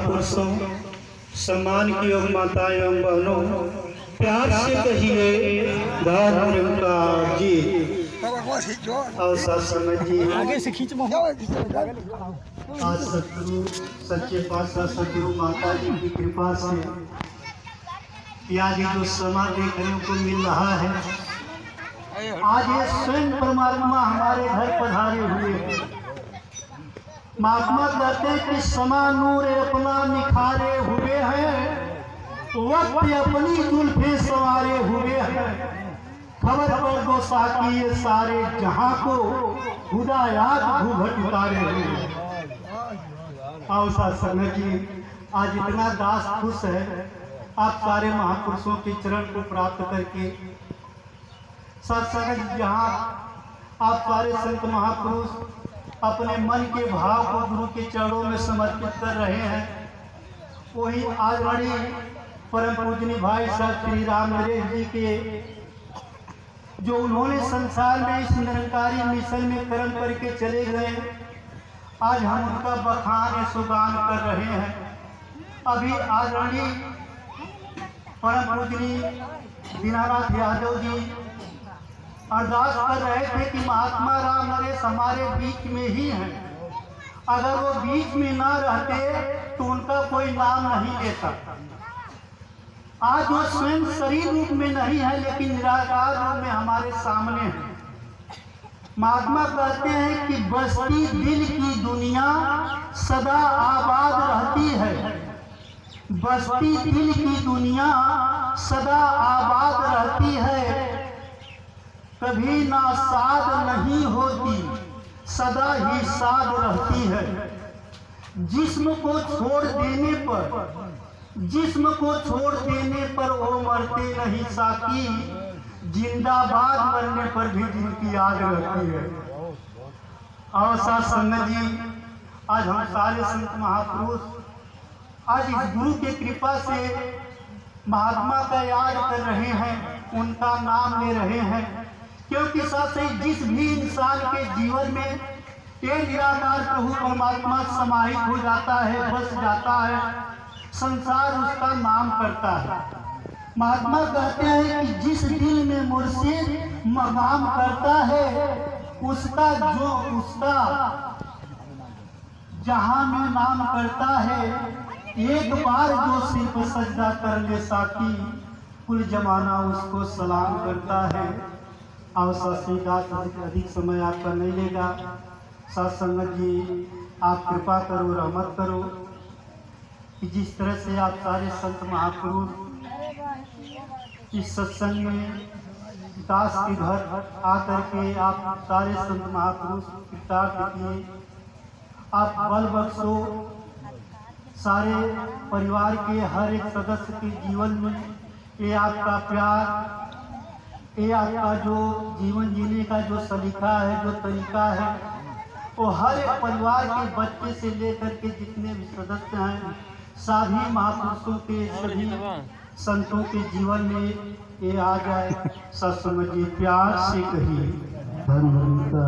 महापुरुषों, सम्मान की योग माता एवं बहनों, प्यार से कहिए धर्म का जी। और सत्संग जी आगे से खींच आज सतगुरु सच्चे पातशाह सतगुरु माता जी की कृपा से आज जो समा देखने को मिल रहा है, आज ये स्वयं परमात्मा हमारे घर पधारे हुए हैं। महात्मा कहते हैं कि समा नूर अपना निखारे हुए हैं, वक्त अपनी जुल्फे संवारे हुए हैं। खबर पर दो साकी ये सारे जहां को हुदायात घूंघट उतारे हुए हैं। आओ सत्संग जी, आज इतना दास खुश है आप सारे महापुरुषों के चरण को प्राप्त करके। सत्संग जहाँ आप सारे संत महापुरुष अपने मन के भाव को गुरु के चरणों में समर्पित कर रहे हैं, वही आज बड़ी परम पूजनीय भाई साहब श्री राम नरेश जी के जो उन्होंने संसार में इस निरंकारी मिशन में कर्म करके चले गए, आज हम उनका बखान सुगान कर रहे हैं। अभी आदरणीय परम पूजनीय दीनानाथ यादव जी अरदास कर रहे थे कि महात्मा राम नरेश हमारे बीच में ही हैं, अगर वो बीच में ना रहते तो उनका कोई नाम नहीं लेता। आज वो स्वयं शरीर रूप में नहीं है लेकिन निराकार रूप में हमारे सामने है। महात्मा कहते हैं कि बस्ती दिल की दुनिया सदा आबाद रहती है, बस्ती दिल की दुनिया सदा आबाद रहती है। कभी ना साध नहीं होती, सदा ही साध रहती है। जिस्म को छोड़ देने पर, जिस्म को छोड़ देने पर वो मरते नहीं साकी, जिंदाबाद मरने पर भी जिनकी याद रहती है। और साथ संगत जी, आज हम सारे संत महापुरुष आज इस गुरु के कृपा से महात्मा का याद कर रहे हैं, उनका नाम ले रहे हैं, क्योंकि साथ ही जिस भी इंसान के जीवन में ये निराकार प्रभु परमात्मा समाहित हो जाता है, बस जाता है, संसार उसका नाम करता है। महात्मा कहते हैं कि जिस दिल में मुर्शिद मकाम करता है, उसका जहां में नाम करता है। एक बार जो सिर्फ सजदा कर ले साकी, कुल जमाना उसको सलाम करता है। और सत्संग अधिक समय आपका नहीं लेगा। सत्संग जी आप कृपा करो, रहमत करो कि जिस तरह से आप सारे संत महापुरुष इस सत्संग में दास के घर आकर के आप सारे संत महापुरुष कृतार्थ किए, आप बल बख्शो सारे परिवार के हर एक सदस्य के जीवन में ये आपका प्यार, ये आपका जो जीवन जीने का जो सलीका है, जो तरीका है, वो हर एक परिवार के बच्चे से लेकर के जितने भी सदस्य हैं, सभी महापुरुषों के सभी संतों के जीवन में ये आ जाए। सत्संग जी प्यार से कहिए धर्म का